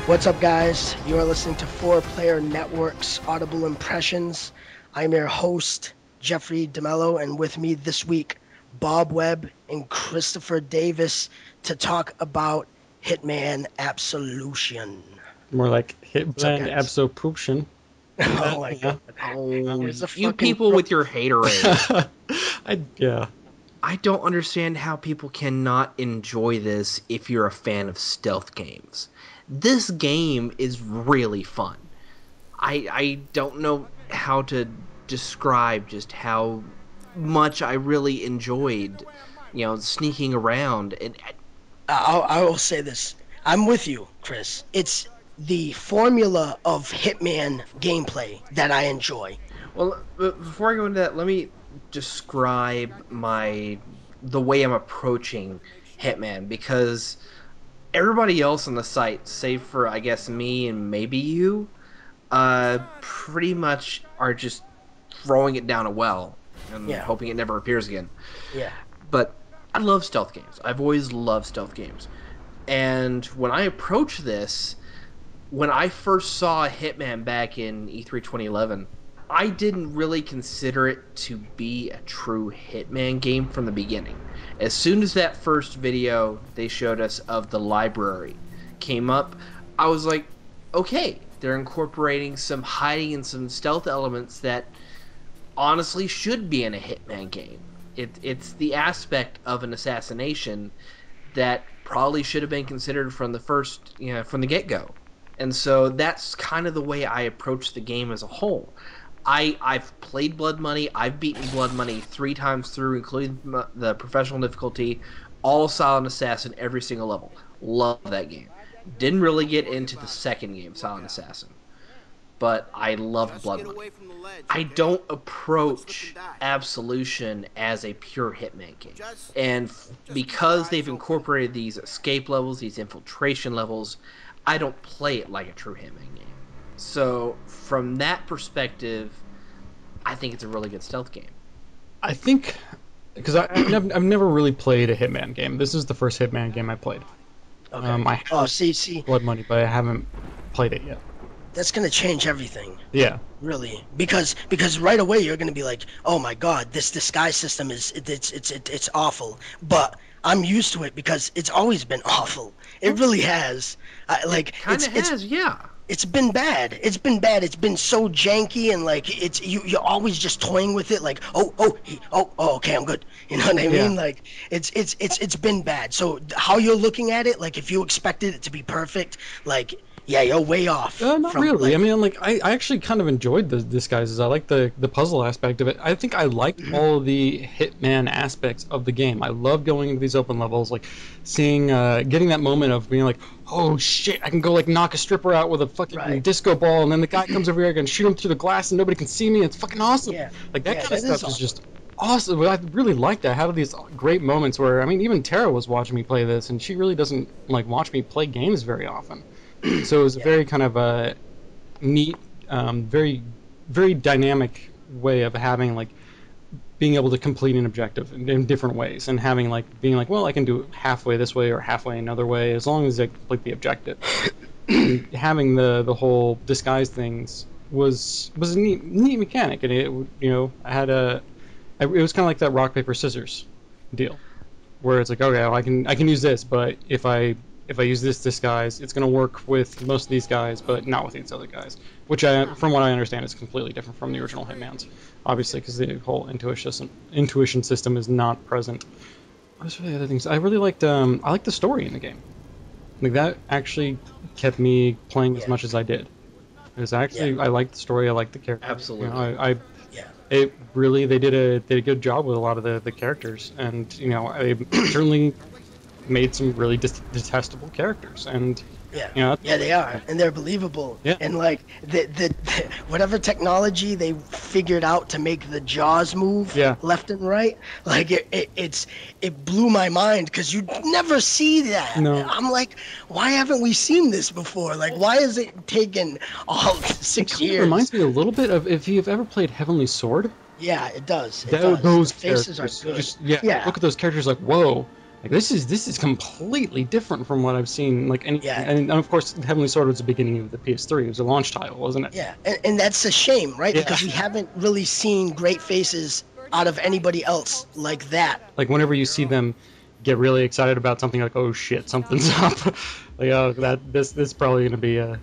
What's up, guys? You are listening to Four Player Network's Audible Impressions. I'm your host, Jeffrey DeMello, and with me this week, Bob Webb and Christopher Davis to talk about Hitman Absolution. More like guys? Hitman Absolution. Oh my god. Oh, There's a you fucking people with your haterade. Yeah. I don't understand how people cannot enjoy this if you're a fan of stealth games. This game is really fun. I don't know how to describe just how much I really enjoyed, sneaking around. And I will say this. I'm with you, Chris. It's the formula of Hitman gameplay that I enjoy. well, before I go into that, let me describe the way I'm approaching Hitman, because everybody else on the site, save for I guess me and maybe you, pretty much are just throwing it down a well and hoping it never appears again. Yeah. But I love stealth games. I've always loved stealth games. And when I approach this, when I first saw Hitman back in E3 2011, I didn't really consider it to be a true Hitman game from the beginning. As soon as that first video they showed us of the library came up, I was like, okay, they're incorporating some hiding and some stealth elements that honestly should be in a Hitman game. It's the aspect of an assassination that probably should have been considered from the from the get-go. And so that's kind of the way I approach the game as a whole. I've played Blood Money. I've beaten Blood Money 3 times through, including the professional difficulty, all Silent Assassin, every single level. Love that game. Didn't really get into the second game, Silent Assassin, but I loved Blood Money. I don't approach Absolution as a pure Hitman game. And because they've incorporated these escape levels, these infiltration levels, I don't play it like a true Hitman game. So, from that perspective, I think it's a really good stealth game. I think, because I've never really played a Hitman game. This is the first Hitman game I played. Okay. I have see. Blood Money, but I haven't played it yet. That's gonna change everything. Yeah. Really, because right away you're gonna be like, oh my god, this disguise system it's awful. But I'm used to it because it's always been awful. It really has. Yeah. It's been bad. It's been so janky, and like you're always just toying with it. Like okay, I'm good. You know what I mean? Like it's been bad. So how you're looking at it, like if you expected it to be perfect, like yeah, you're way off. Not really. I mean, like I actually kind of enjoyed the disguises. I like the puzzle aspect of it. I think I liked all the Hitman aspects of the game. I love going into these open levels, like seeing, getting that moment of being like, oh shit, I can go like knock a stripper out with a fucking disco ball, and then the guy comes over here, I can shoot him through the glass, and nobody can see me. It's fucking awesome. Yeah. Like that kind of stuff is just awesome. I really like that. I have these great moments where, I mean, even Tara was watching me play this, and she really doesn't like watch me play games very often. So it was a very kind of a neat, very, very dynamic way of having like being able to complete an objective in different ways, and having like being like, well, I can do it halfway this way or halfway another way as long as I complete the objective. And having the whole disguise things was a neat mechanic, and it I had it was kind of like that rock paper scissors deal, where it's like, okay, well, I can use this, but if I use this disguise, it's going to work with most of these guys, but not with these other guys. Which, from what I understand, is completely different from the original Hitmans. Obviously, because the whole intuition system is not present. What's the other things? I really liked I liked the story in the game. Like that actually kept me playing as much as I did. Because actually, I liked the story. I liked the characters. Absolutely. They did a good job with a lot of the characters, and I certainly made some really detestable characters, and they are, and they're believable. And like the whatever technology they figured out to make the jaws move left and right, like it blew my mind, because you never see that. No. I'm like, why haven't we seen this before? Like, why is it taken all 6 years? It reminds me a little bit of, if you've ever played Heavenly Sword. Yeah, it does. Those the faces are good. good. Look at those characters, like, whoa. Like this is completely different from what I've seen. Like any, Yeah. and of course, Heavenly Sword was the beginning of the PS3. It was a launch title, wasn't it? Yeah, and that's a shame, right? Yeah. Because we haven't really seen great faces out of anybody else like that. Like whenever you see them get really excited about something, like oh shit, something's up. Like oh that this probably gonna be a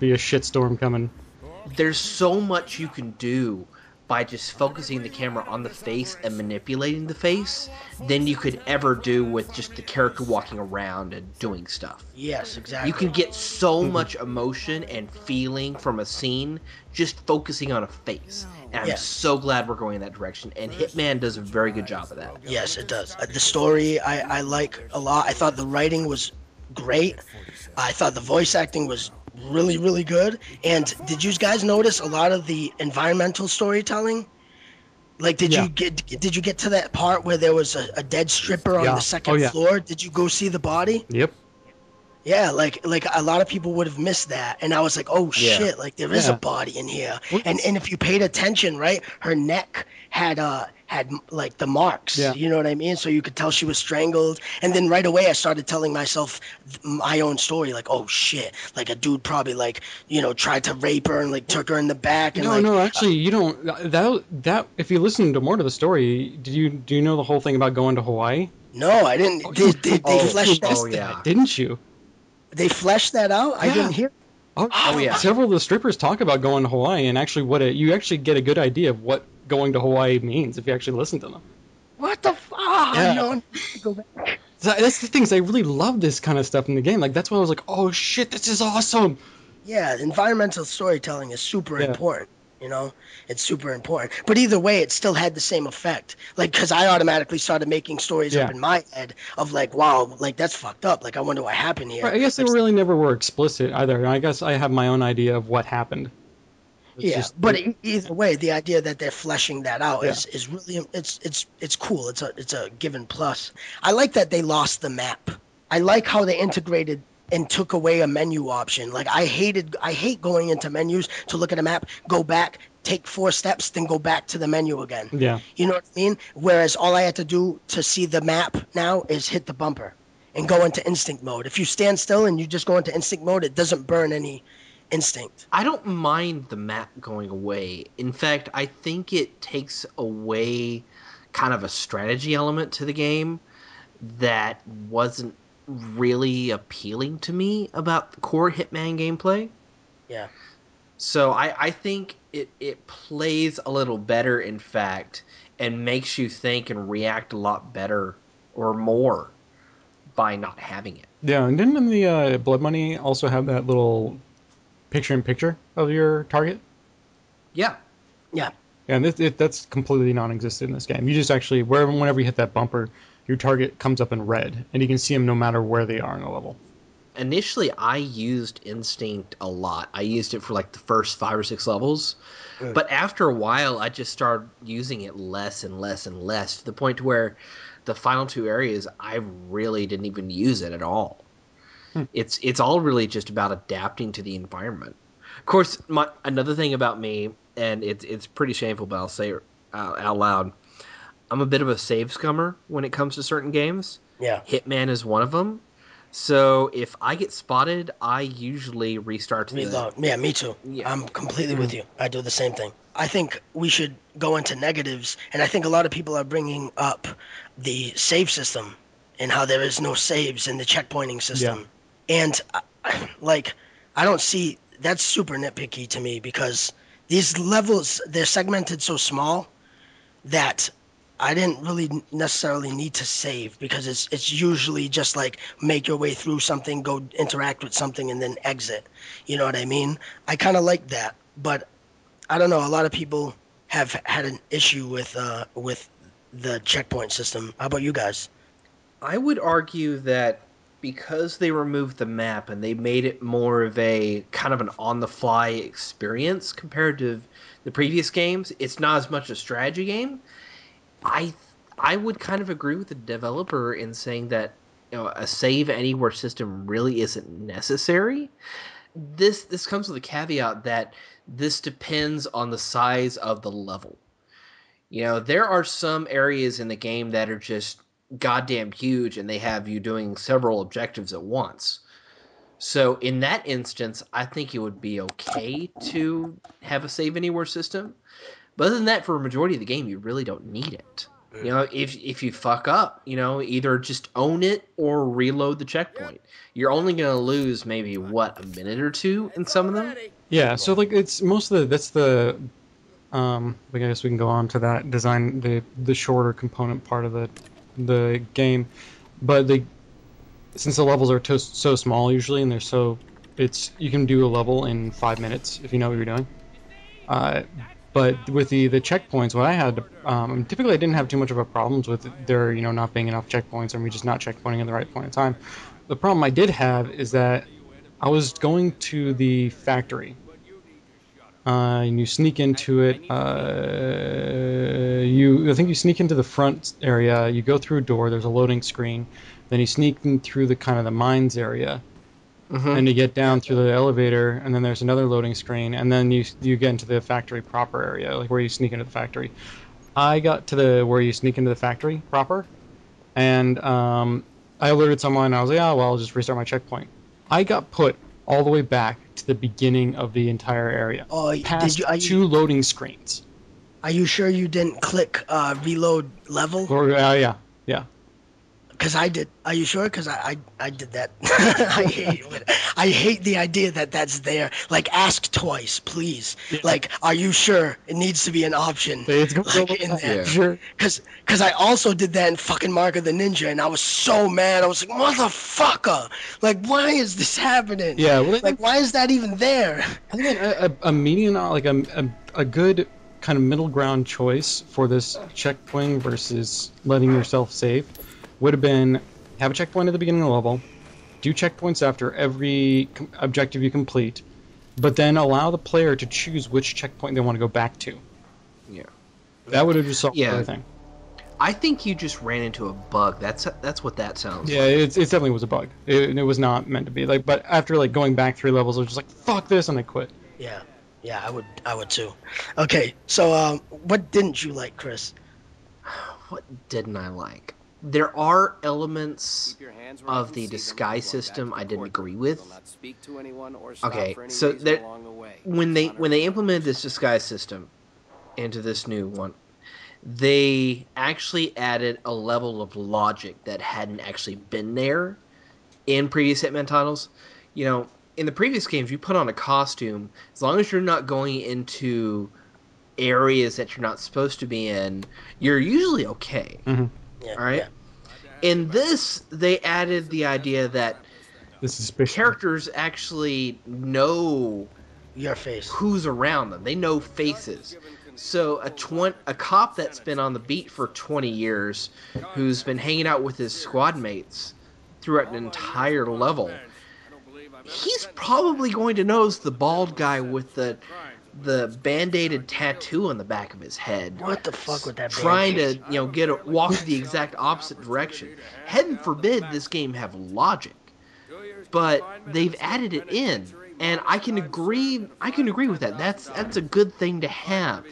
shitstorm coming. There's so much you can do by just focusing the camera on the face and manipulating the face than you could ever do with just the character walking around and doing stuff. Yes, exactly. You can get so much emotion and feeling from a scene just focusing on a face. And I'm so glad we're going in that direction. And Hitman does a very good job of that. Yes, it does. The story I like a lot. I thought the writing was great. I thought the voice acting was really, really good. And did you guys notice a lot of the environmental storytelling? Like, did you get to that part where there was a dead stripper on the second floor? Did you go see the body? Yep. Yeah, like a lot of people would have missed that, and I was like, oh shit, like there is a body in here, and if you paid attention, right, her neck had like the marks, you know what I mean? So you could tell she was strangled, and then right away I started telling myself my own story, like, oh shit, like a dude probably like tried to rape her and like took her in the back. And no, actually, you don't. That if you listen to more to the story, do you know the whole thing about going to Hawaii? No, I didn't. They fleshed that? Oh yeah, didn't you? They fleshed that out? Yeah. I didn't hear. Oh yeah. Several of the strippers talk about going to Hawaii, and actually you actually get a good idea of what going to Hawaii means if you actually listen to them. What the fuck? Yeah. Go back. So that's the things. I really love this kind of stuff in the game. Like that's why I was like, oh shit, this is awesome. Yeah, environmental storytelling is super important. It's super important. But either way, it still had the same effect. Like, because I automatically started making stories up in my head of like, wow, like that's fucked up. Like, I wonder what happened here. Right, I guess they really never were explicit either. I guess I have my own idea of what happened. But either way, the idea that they're fleshing that out is really it's cool. It's a given plus. I like that they lost the map. I like how they integrated and took away a menu option. Like I hate going into menus to look at a map, go back, take 4 steps, then go back to the menu again. Yeah. You know what I mean? Whereas all I had to do to see the map now is hit the bumper and go into instinct mode. If you stand still and you just go into instinct mode, it doesn't burn any instinct. I don't mind the map going away. In fact, I think it takes away kind of a strategy element to the game that wasn't really appealing to me about the core Hitman gameplay. Yeah. So I think it plays a little better, in fact, and makes you think and react a lot better or more by not having it. Yeah, and didn't the Blood Money also have that little picture-in-picture of your target? Yeah. Yeah. And that's completely non-existent in this game. You just actually, whenever you hit that bumper, your target comes up in red, and you can see them no matter where they are in the level. Initially, I used Instinct a lot. I used it for like the first 5 or 6 levels. But after a while, I just started using it less and less and less, to the point where the final 2 areas, I really didn't even use it at all. It's all really just about adapting to the environment. Of course, another thing about me, and it's pretty shameful, but I'll say it out loud, I'm a bit of a save scummer when it comes to certain games. Yeah. Hitman is one of them. So if I get spotted, I usually restart Reload. Yeah, me too. Yeah. I'm completely with you. I do the same thing. I think we should go into negatives, and I think a lot of people are bringing up the save system and how there is no saves in the checkpointing system. Yeah. And I don't see, that's super nitpicky to me, because these levels, they're segmented so small that I didn't really necessarily need to save, because it's usually just like make your way through something, go interact with something, and then exit. You know what I mean? I kind of like that, but I don't know. A lot of people have had an issue with the checkpoint system. How about you guys? I would argue that because they removed the map and they made it more of a kind of an on-the-fly experience compared to the previous games, it's not as much a strategy game. I would kind of agree with the developer in saying that a save anywhere system really isn't necessary. This comes with a caveat that this depends on the size of the level. There are some areas in the game that are just goddamn huge, and they have you doing several objectives at once. So in that instance, I think it would be okay to have a save anywhere system. But other than that, for a majority of the game, you really don't need it. You know, if you fuck up, you know, either just own it or reload the checkpoint. You're only going to lose maybe, what, a minute or two in some of them? Yeah, so like it's most of the, that's the, I guess we can go on to that design, the shorter component part of the game. But since the levels are so small usually, and they're so, you can do a level in 5 minutes if you know what you're doing. But with the checkpoints, what I had, typically I didn't have too much of a problems with there, you know, not being enough checkpoints or me just not checkpointing at the right point in time. The problem I did have is that I was going to the factory, and you sneak into it. I think you sneak into the front area. You go through a door. There's a loading screen. Then you sneak in through the kind of the mines area. And you get down through the elevator, and then there's another loading screen, and then you get into the factory proper area, like where you sneak into the factory. I got to where you sneak into the factory proper, and I alerted someone, and I was like, oh, well, I'll just restart my checkpoint. I got put all the way back to the beginning of the entire area, past two loading screens. Are you sure you didn't click reload level? Yeah. Because I did. Are you sure? Because I did that. I hate the idea that that's there. Like, ask twice, please. Yeah. Like, are you sure? It needs to be an option. Like, in there. Sure. Because I also did that in fucking Mark of the Ninja, and I was so mad. I was like, motherfucker! Like, why is this happening? Yeah. Well, like, why is that even there? I think a median, like a good kind of middle ground choice for this checkpoint versus letting yourself save would have been have a checkpoint at the beginning of the level, do checkpoints after every objective you complete, but then allow the player to choose which checkpoint they want to go back to. Yeah. That would have just solved everything. I think you just ran into a bug. That's what that sounds like. Yeah, it definitely was a bug. It was not meant to be. Like, but after like going back 3 levels, I was just like, fuck this, and I quit. Yeah, I would too. Okay, so what didn't you like, Chris? What didn't I like? There are elements of the disguise system I didn't agree with. Okay, so when they implemented this disguise system into this new one, they actually added a level of logic that hadn't actually been there in previous Hitman titles. You know, in the previous games, you put on a costume, as long as you're not going into areas that you're not supposed to be in, you're usually okay. Mm-hmm. Yeah, all right. Yeah. In this, they added the idea that characters actually know your face, who's around them. They know faces. So a cop that's been on the beat for 20 years, who's been hanging out with his squad mates throughout an entire level, he's probably going to notice the bald guy with the band-aided tattoo on the back of his head. What the fuck with that? Trying to, walk the exact opposite direction. Heaven forbid this game have logic, but they've added it in, and I can agree with that. That's a good thing to have.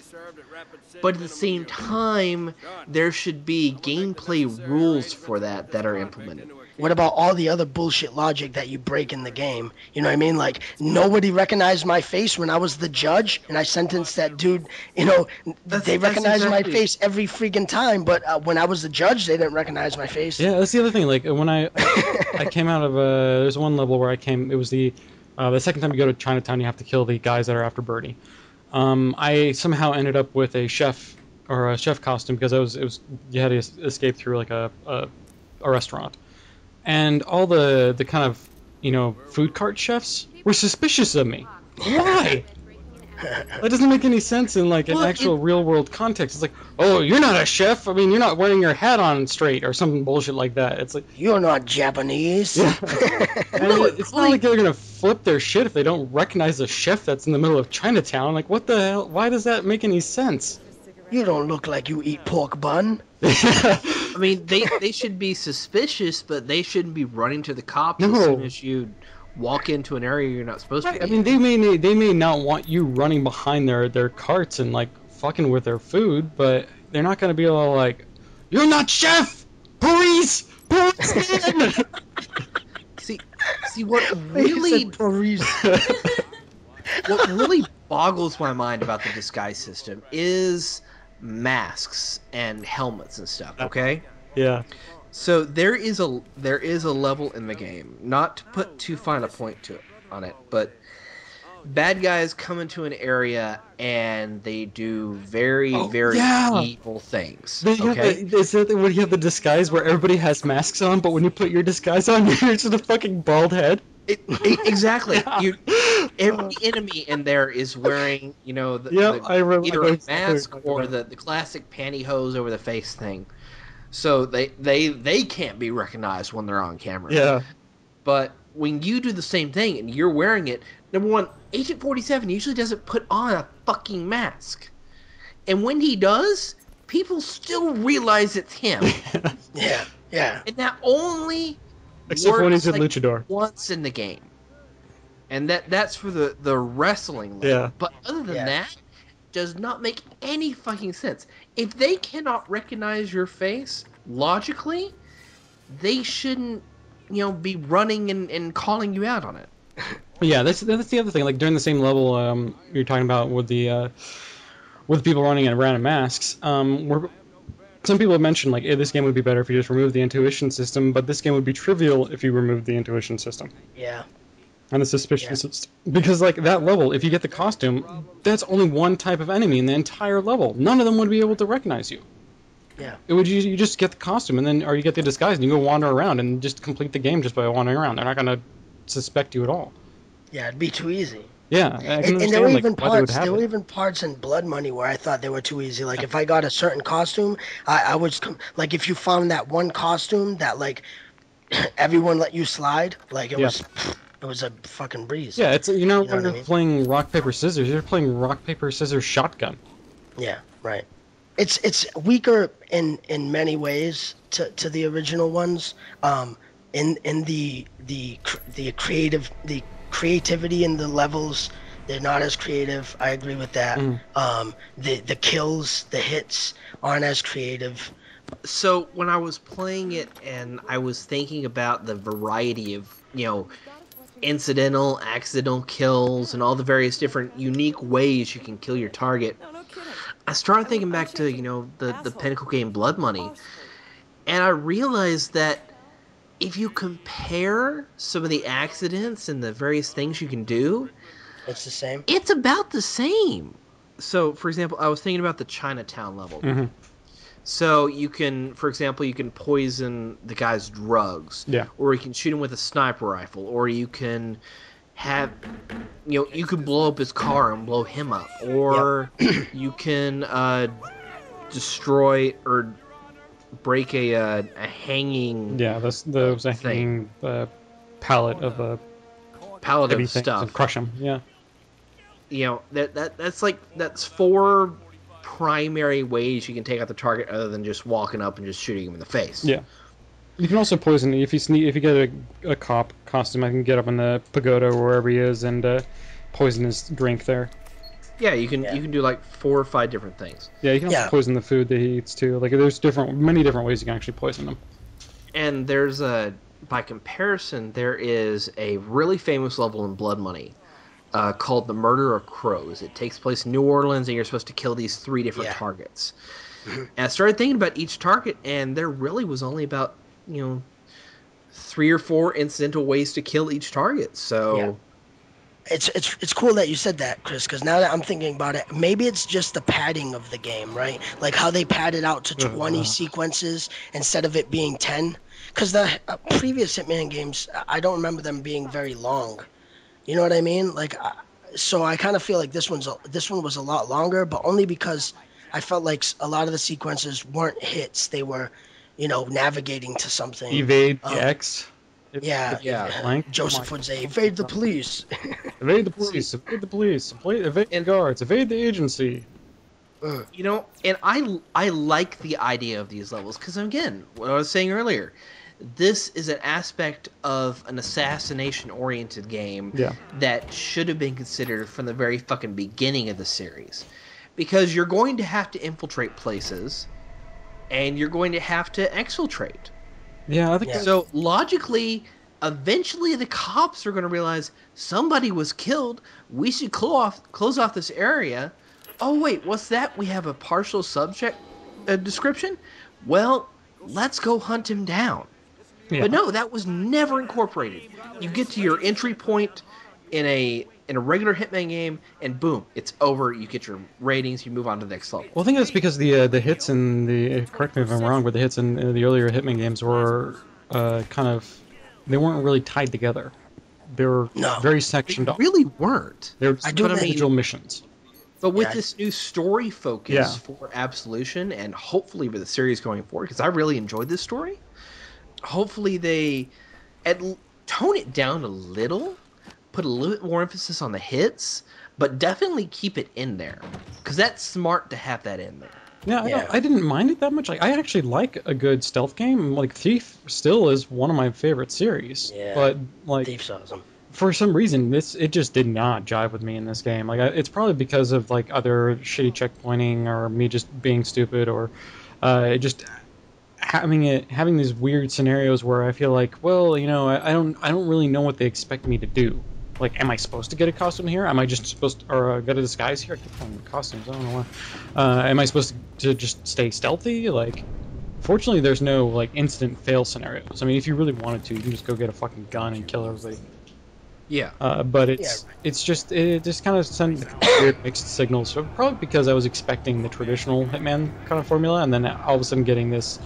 But at the same time, there should be gameplay rules for that are implemented. What about all the other bullshit logic that you break in the game? You know what I mean? Like, nobody recognized my face when I was the judge, and I sentenced that dude. They recognized my face every freaking time, but when I was the judge, they didn't recognize my face. Yeah, that's the other thing. Like, when I came out of there's one level where it was the second time you go to Chinatown, you have to kill the guys that are after Birdie. I somehow ended up with a chef costume because you had to escape through like a restaurant. And all the kind of, food cart chefs were suspicious of me. Why? That doesn't make any sense in, like, an actual real-world context. It's like, oh, you're not a chef? I mean, you're not wearing your hat on straight or some bullshit like that. It's like... You're not Japanese. Yeah. It's not like they're going to flip their shit if they don't recognize a chef that's in the middle of Chinatown. Like, what the hell? Why does that make any sense? You don't look like you eat pork bun. I mean, they should be suspicious, but they shouldn't be running to the cops as soon as you walk into an area you're not supposed to be. I mean, they may not want you running behind their carts and like fucking with their food, but they're not going to be all like, "You're not chef! Police! Policeman! See what really what really boggles my mind about the disguise system is masks and helmets and stuff, okay? Yeah. So there is a level in the game, not to put too fine a point on it, but bad guys come into an area and they do very evil things. Is it when you have the disguise where everybody has masks on, but when you put your disguise on, you're just a fucking bald head? Exactly. Yeah. Every enemy in there is wearing, either a mask or the classic pantyhose over the face thing. So they can't be recognized when they're on camera. Yeah. But when you do the same thing and you're wearing it, number one, Agent 47 usually doesn't put on a fucking mask. And when he does, people still realize it's him. Yeah. And that only except when he's a luchador. Once in the game. And that's for the wrestling level. Yeah. But other than that, does not make any fucking sense. If they cannot recognize your face, logically, they shouldn't, be running and calling you out on it. Yeah, that's the other thing. Like during the same level you're talking about with the people running around in masks, where some people have mentioned like, hey, this game would be better if you just removed the intuition system, but this game would be trivial if you removed the intuition system. Yeah. And the suspicion system. Because like that level, if you get the costume, that's only one type of enemy in the entire level. None of them would be able to recognize you. Yeah. It would you just get the costume or you get the disguise and you go wander around and just complete the game just by wandering around. They're not gonna suspect you at all. Yeah, it'd be too easy. Yeah, and there were even parts in Blood Money where I thought they were too easy. Like if I got a certain costume, I was like, if you found that one costume that like everyone let you slide, like it was a fucking breeze. Yeah, it's when you're playing rock paper scissors, you're playing rock paper scissors shotgun. Yeah, right. It's weaker in many ways to the original ones. In the creativity in the levels, they're not as creative. I agree with that. The kills, the hits aren't as creative. So when I was playing it and I was thinking about the variety of, incidental, accidental kills and all the various different unique ways you can kill your target, I started thinking back to, the Pinnacle game Blood Money, and I realized that if you compare some of the accidents and the various things you can do, it's the same. It's about the same. So, for example, I was thinking about the Chinatown level. Mm-hmm. So you can, for example, you can poison the guy's drugs. Yeah. Or you can shoot him with a sniper rifle. Or you can have, you can blow up his car and blow him up. Or you can destroy or break a hanging. Yeah, there was a hanging pallet of stuff and crush him. Yeah. That's four primary ways you can take out the target other than just walking up and just shooting him in the face. Yeah. You can also poison if you get a cop costume. I can get up in the pagoda or wherever he is and poison his drink there. Yeah, you can do like 4 or 5 different things. Yeah, you can also poison the food that he eats too. Like there's many different ways you can actually poison them. And there's by comparison, there is a really famous level in Blood Money called The Murder of Crows. It takes place in New Orleans, and you're supposed to kill these 3 different targets. And I started thinking about each target, and there really was only about 3 or 4 incidental ways to kill each target. So it's cool that you said that, Chris, because now that I'm thinking about it, maybe it's just the padding of the game, right? Like how they padded out to 20 sequences instead of it being 10. Because the previous Hitman games, I don't remember them being very long. You know what I mean? Like, so I kind of feel like this one was a lot longer, but only because I felt like a lot of the sequences weren't hits; they were, navigating to something. Evade the X. Yeah. Joseph would say, "Evade the police." Evade the police. Evade the police. Evade the guards. Evade the agency. And I like the idea of these levels because, again, what I was saying earlier, this is an aspect of an assassination-oriented game that should have been considered from the very fucking beginning of the series. Because you're going to have to infiltrate places, and you're going to have to exfiltrate. Yeah, I think So logically, eventually the cops are going to realize somebody was killed. We should close off this area. Oh wait, what's that? We have a partial subject description. Well, let's go hunt him down. yeah. But no, that was never incorporated. You get to your entry point in a regular Hitman game, and boom, it's over. You get your ratings. You move on to the next level. Well, I think that's because the hits in the correct me if I'm wrong, but the hits in the earlier Hitman games were kind of they weren't really tied together. They were No. very sectioned off. Really weren't. They were I do individual missions. But with Yeah. this new story focus Yeah. for Absolution, and hopefully with the series going forward, because I really enjoyed this story, hopefully they tone it down a little, put a little bit more emphasis on the hits, but definitely keep it in there, because that's smart to have that in there. Yeah, Yeah. I didn't mind it that much. I actually like a good stealth game. Like Thief still is one of my favorite series. Yeah. But like Thief's awesome. for some reason it just did not jive with me in this game. Like it's probably because of like either shitty checkpointing or me just being stupid or just having these weird scenarios where I feel like, well, you know, I don't really know what they expect me to do. Like, am I supposed to get a costume here? Am I just supposed to, or get a disguise here? I keep calling them costumes. I don't know why. Am I supposed to just stay stealthy? Like, fortunately, there's no like instant fail scenarios. I mean, if you really wanted to, you can just go get a fucking gun and kill everybody. Yeah. But it just kind of sent weird mixed signals. So probably because I was expecting the traditional Hitman kind of formula, and then all of a sudden getting this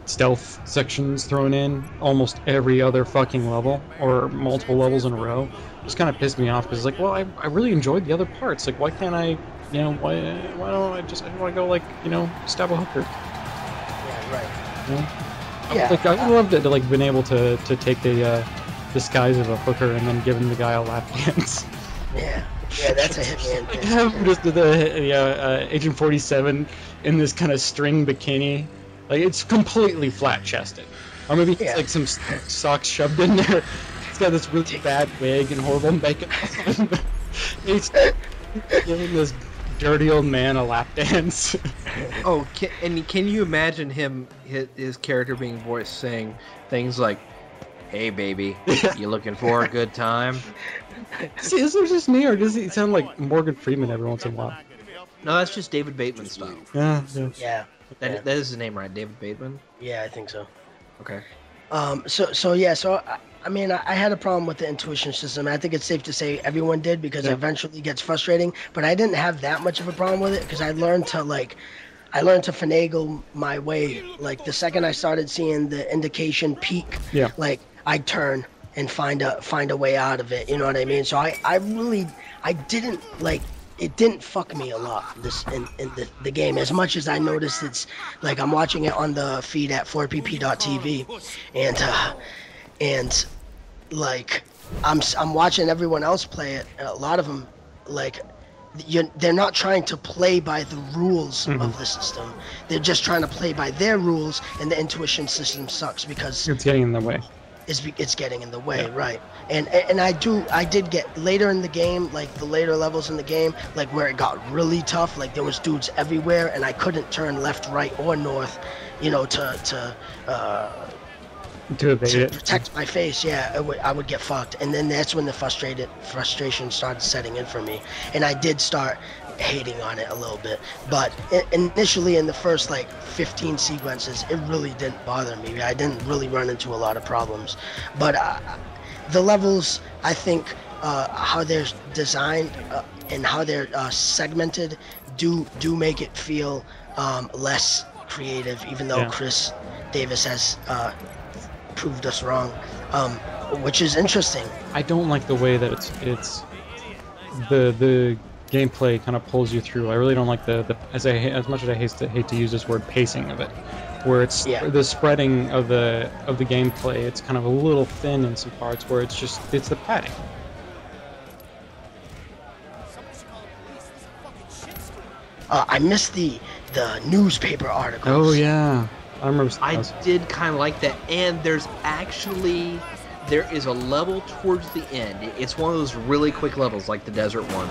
stealth sections thrown in almost every other fucking level or multiple levels in a row just kind of pissed me off because like, well, I really enjoyed the other parts. Like, why can't I, you know, why don't I want to go like, you know, stab a hooker? Yeah, right. You know? Yeah. Like I would love to like been able to take the disguise of a hooker and then giving the guy a lap dance. Yeah, that's a Hitman thing. Have just the Agent 47 in this kind of string bikini, like it's completely flat chested, or maybe it's like some socks shoved in there. It's got this really bad wig and horrible makeup. He's giving this dirty old man a lap dance. Oh, can you imagine his character being voiced saying things like, "Hey, baby, you looking for a good time?" See, is it just me, or does he sound like Morgan Freeman every once in a while? No, that's just David Bateman style. Yeah. Yeah. That is his name, right? David Bateman? Yeah, I think so. Okay. So I mean, I had a problem with the intuition system. I think it's safe to say everyone did because it eventually gets frustrating. But I didn't have that much of a problem with it because I learned to finagle my way. Like the second I started seeing the indication peak, like I'd turn and find a way out of it. You know what I mean? So I didn't like. It didn't fuck me a lot in the game as much as I noticed. It's like I'm watching it on the feed at 4pp.tv and like I'm watching everyone else play it. A lot of them like they're not trying to play by the rules of the system. They're just trying to play by their rules, and the intuition system sucks because It's getting in the way. It's getting in the way, right? And I did get later in the game, like the later levels in the game, like where it got really tough. Like there was dudes everywhere, and I couldn't turn left, right, or north, you know, to evade it. protect my face. Yeah, I would get fucked, and then that's when the frustration started setting in for me, and I did start hating on it a little bit. But initially in the first like 15 sequences, it really didn't bother me. I didn't really run into a lot of problems. But the levels, I think, how they're designed and how they're segmented do make it feel less creative, even though Chris Davis has proved us wrong, which is interesting. I don't like the way that it's the gameplay kind of pulls you through. I really don't like the as much as I hate to use this word, pacing of it, where it's the spreading of the gameplay. It's kind of a little thin in some parts where it's the padding. I missed the newspaper articles. Oh yeah, I remember. I did kind of like that, and there is a level towards the end. It's one of those really quick levels, like the desert one,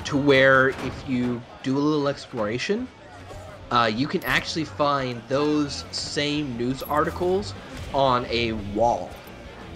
to where if you do a little exploration, you can actually find those same news articles on a wall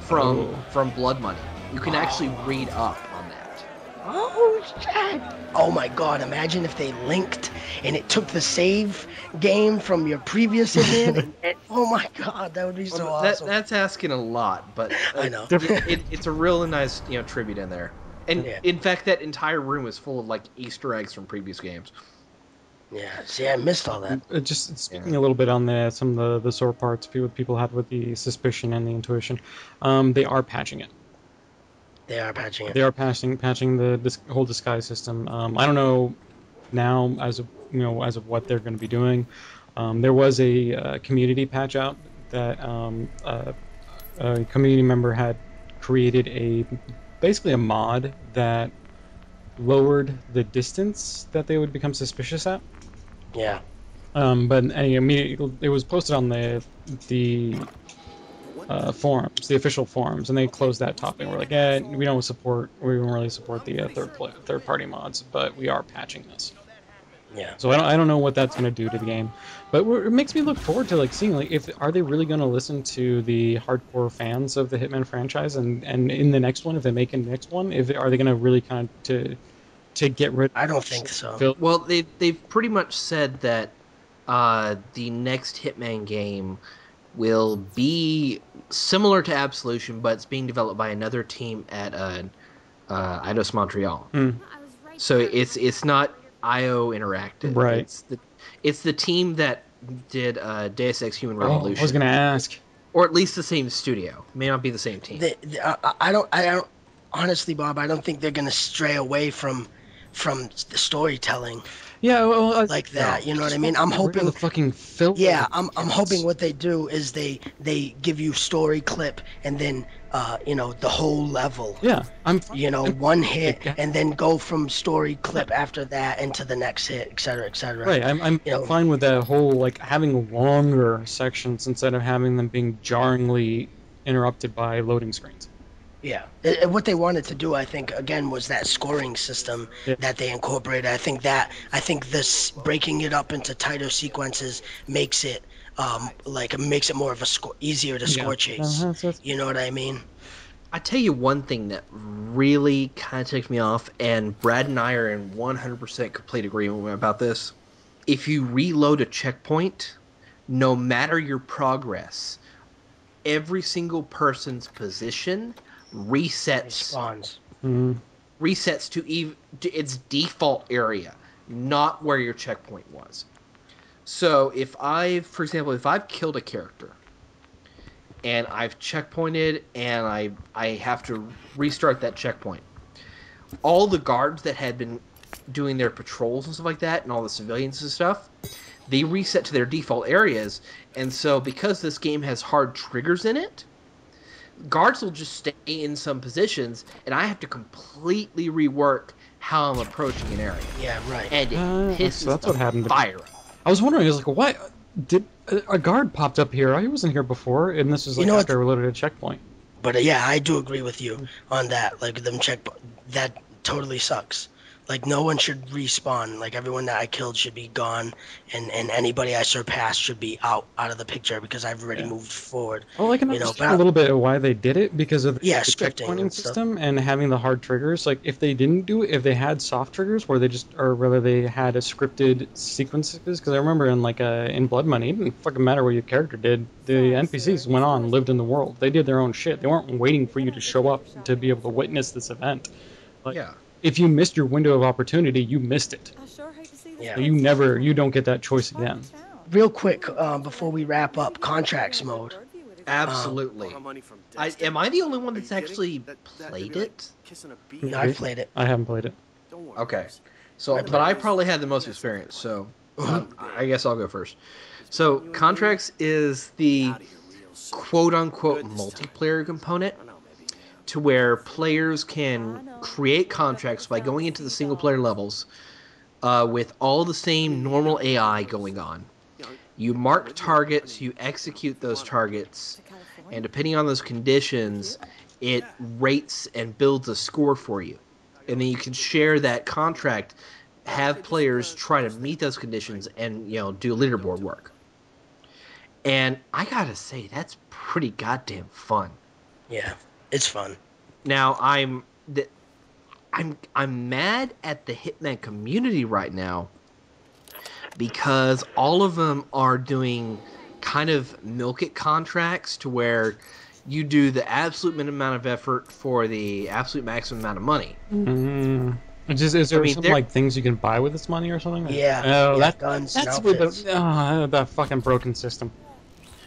from Blood Money. You can actually read up on that. Oh shit! Oh my god! Imagine if they linked and it took the save game from your previous Hitman. Oh my god, that would be so awesome. That's asking a lot, but I know. it's a really nice tribute in there. And in fact, that entire room is full of like Easter eggs from previous games. Yeah, see, I missed all that. Just speaking a little bit on some of the sore parts people had with the suspicion and the intuition, they are patching it. They are patching it. They are patching the whole disguise system. I don't know now as of what they're going to be doing. There was a community patch out that a community member had created basically a mod that lowered the distance that they would become suspicious at. Yeah. But immediately it was posted on the forums, the official forums, and they closed that topic. We're like, we don't really support the third party mods, but we are patching this. Yeah. So I don't know what that's going to do to the game, but it makes me look forward to seeing are they really going to listen to the hardcore fans of the Hitman franchise, and in the next one, if they make a next one, are they going to really kind of to get rid? I don't think so. Well, they've pretty much said that the next Hitman game will be similar to Absolution, but it's being developed by another team at Eidos Montreal. So it's not IO Interactive. Right. It's the team that did Deus Ex Human Revolution. I was going to ask. Or at least the same studio. May not be the same team. I don't honestly, Bob, I don't think they're going to stray away from the storytelling. Yeah, well, like that, you know what I mean? I'm hoping the fucking film. Yeah, I'm hoping what they do is they give you story clip and then the whole level. Yeah, one hit and then go from story clip after that into the next hit, etc., etc. Right, I'm fine with that whole having longer sections instead of having them being jarringly interrupted by loading screens. Yeah, what they wanted to do, I think, again, was that scoring system that they incorporated. I think this breaking it up into tighter sequences makes it makes it more of easier to score chase. You know what I mean? I tell you one thing that really kind of takes me off, and Brad and I are in 100% complete agreement about this. If you reload a checkpoint, no matter your progress, every single person's position resets to its default area, not where your checkpoint was. So for example, if I've killed a character and I've checkpointed and I have to restart that checkpoint, all the guards that had been doing their patrols and stuff like that, and all the civilians and stuff, they reset to their default areas. And so because this game has hard triggers in it, guards will just stay in some positions, and I have to completely rework how I'm approaching an area. Yeah, right. And it pisses that's what happened. Fire. I was wondering, what did a guard popped up here? I wasn't here before, and this is after I reloaded a checkpoint. But yeah, I do agree with you on that. Them that totally sucks. No one should respawn. Everyone that I killed should be gone, and anybody I surpassed should be out of the picture because I've already moved forward. Well, I can understand a little bit of why they did it because of the checkpointing system and having the hard triggers. If they didn't do it, if they had soft triggers where whether they had a scripted sequences, because I remember in Blood Money, it didn't fucking matter what your character did. The NPCs went on, lived in the world. They did their own shit. They weren't waiting for you to show up to be able to witness this event. If you missed your window of opportunity, you missed it. Yeah. You don't get that choice again. Real quick, before we wrap up, contracts mode. Absolutely. Am I the only one that's actually played it? No, I've played it. I haven't played it. Okay. But I probably had the most experience, so I guess I'll go first. So, contracts is the quote-unquote multiplayer component, to where players can create contracts by going into the single-player levels with all the same normal AI going on. You mark targets, you execute those targets, and depending on those conditions, it rates and builds a score for you. And then you can share that contract, have players try to meet those conditions, and do leaderboard work. And I gotta say, that's pretty goddamn fun. Yeah, it's fun. Now I'm mad at the Hitman community right now because all of them are doing kind of milk it contracts to where you do the absolute minimum amount of effort for the absolute maximum amount of money. Mm. Is there some like things you can buy with this money or something? Yeah. Oh, yeah, guns that's and with outfits. the fucking broken system.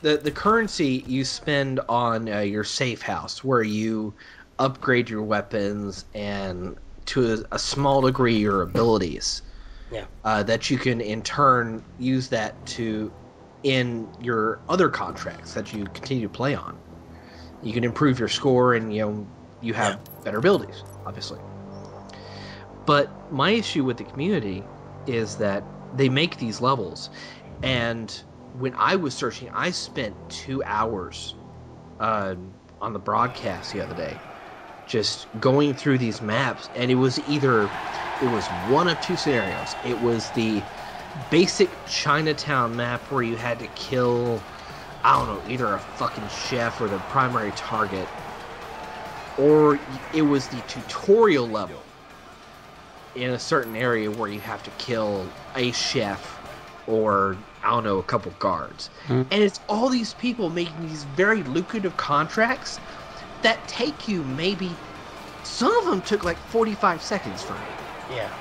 The currency you spend on your safe house, where you upgrade your weapons and to a small degree your abilities. Yeah. That you can in turn use that to in your other contracts that you continue to play on. You can improve your score, and you have better abilities, obviously. But my issue with the community is that they make these levels, and when I was searching, I spent 2 hours on the broadcast the other day, just going through these maps, and it was one of two scenarios. It was the basic Chinatown map where you had to kill, I don't know, either a fucking chef or the primary target, or it was the tutorial level in a certain area where you have to kill a chef or, I don't know, a couple guards. And it's all these people making these very lucrative contracts that take you maybe, some of them took like 45 seconds for me. Yeah.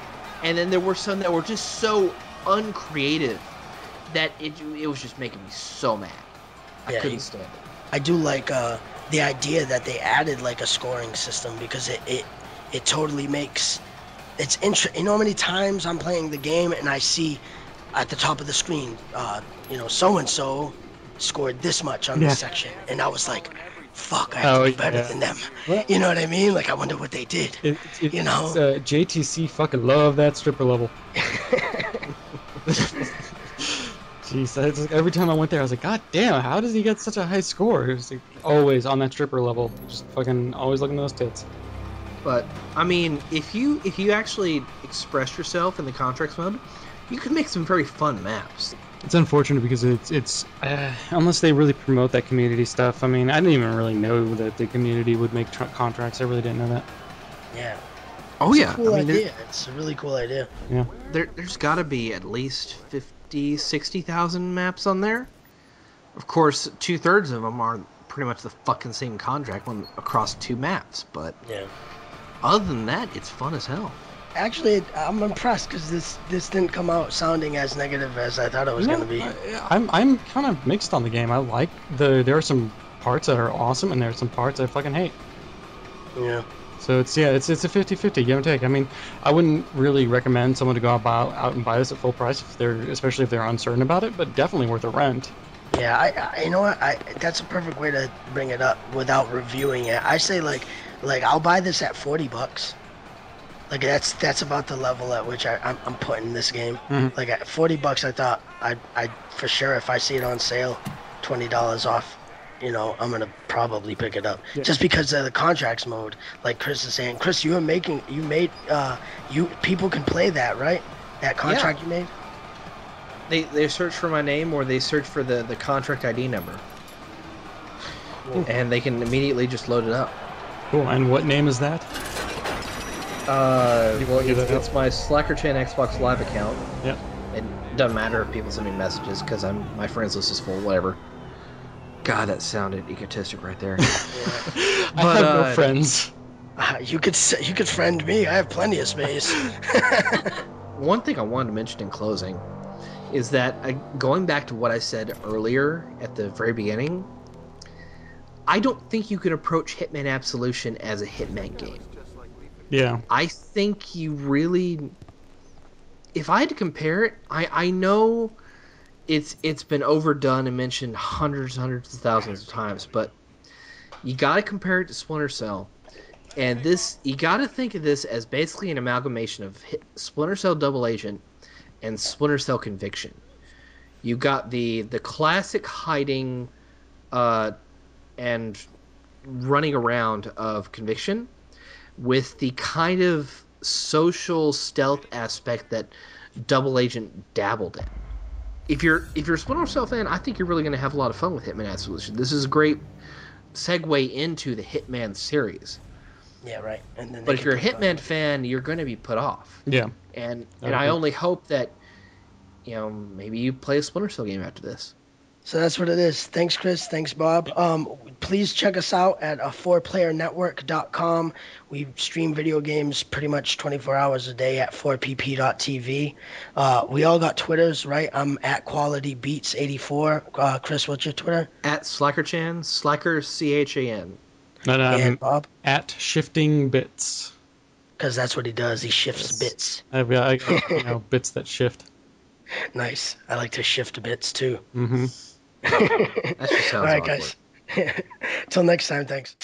And then there were some that were just so uncreative that it was just making me so mad. I couldn't stand it. I do like the idea that they added like a scoring system, because it totally makes it's interesting. You know how many times I'm playing the game and I see at the top of the screen, so and so scored this much on this section, and I was like, fuck, I have to be better than them. What? You know what I mean? Like, I wonder what they did. JTC fucking love that stripper level. Jeez, like every time I went there, I was like, God damn, how does he get such a high score? It was like always on that stripper level, just fucking always looking at those tits. But I mean, if you actually express yourself in the contracts mode, you can make some very fun maps. It's unfortunate because it's unless they really promote that community stuff. I mean, I didn't even really know that the community would make contracts. I really didn't know that. Yeah. Oh it's yeah. A cool idea. It's a really cool idea. Yeah. There's got to be at least 60,000 maps on there. Of course, 2/3 of them are pretty much the fucking same contract across 2 maps. But yeah. Other than that, it's fun as hell. Actually, I'm impressed because this didn't come out sounding as negative as I thought it was going to be. I'm kind of mixed on the game. I like there are some parts that are awesome, and there are some parts I fucking hate. Yeah. So it's a 50-50 give and take. I mean, I wouldn't really recommend someone to go out and buy this at full price especially if they're uncertain about it, but definitely worth a rent. Yeah, you know what? That's a perfect way to bring it up without reviewing it. I say like I'll buy this at $40. Like that's about the level at which I'm putting this game. Mm-hmm. Like at $40, I thought I'd for sure, if I see it on sale, $20 off, I'm gonna probably pick it up. Yeah. Just because of the contracts mode, like Chris is saying. Chris, people can play that, right? That contract you made. They search for my name, or they search for the contract ID number, and they can immediately just load it up. Cool. And what name is that? It's my Slacker Chain Xbox Live account. Yeah. It doesn't matter if people send me messages because my friends list is full. Whatever. God, that sounded egotistic right there. I have no friends. You could friend me. I have plenty of space. One thing I wanted to mention in closing is that going back to what I said earlier at the very beginning, I don't think you can approach Hitman Absolution as a Hitman game. Yeah. I think you really... If I had to compare it, I know it's been overdone and mentioned hundreds of thousands of times, but you gotta compare it to Splinter Cell. And you gotta think of this as basically an amalgamation of Splinter Cell Double Agent and Splinter Cell Conviction. You got the classic hiding and running around of Conviction, with the kind of social stealth aspect that Double Agent dabbled in. if you're a Splinter Cell fan, I think you're really going to have a lot of fun with Hitman Absolution. This is a great segue into the Hitman series. Yeah, right. And then But if you're a Hitman fan, you're going to be put off. Yeah. And I only hope that, maybe you play a Splinter Cell game after this. So that's what it is. Thanks, Chris. Thanks, Bob. Please check us out at 4playernetwork.com. We stream video games pretty much 24 hours a day at 4pp.tv. We all got Twitters, right? I'm at QualityBeats84. Chris, what's your Twitter? At SlackerChan, Slacker CHAN. And Bob? At Shifting Bits. Because that's what he does. He shifts bits. I got, bits that shift. Nice. I like to shift bits too. Mm-hmm. That just sounds all right, awkward. guys. Till next time, thanks.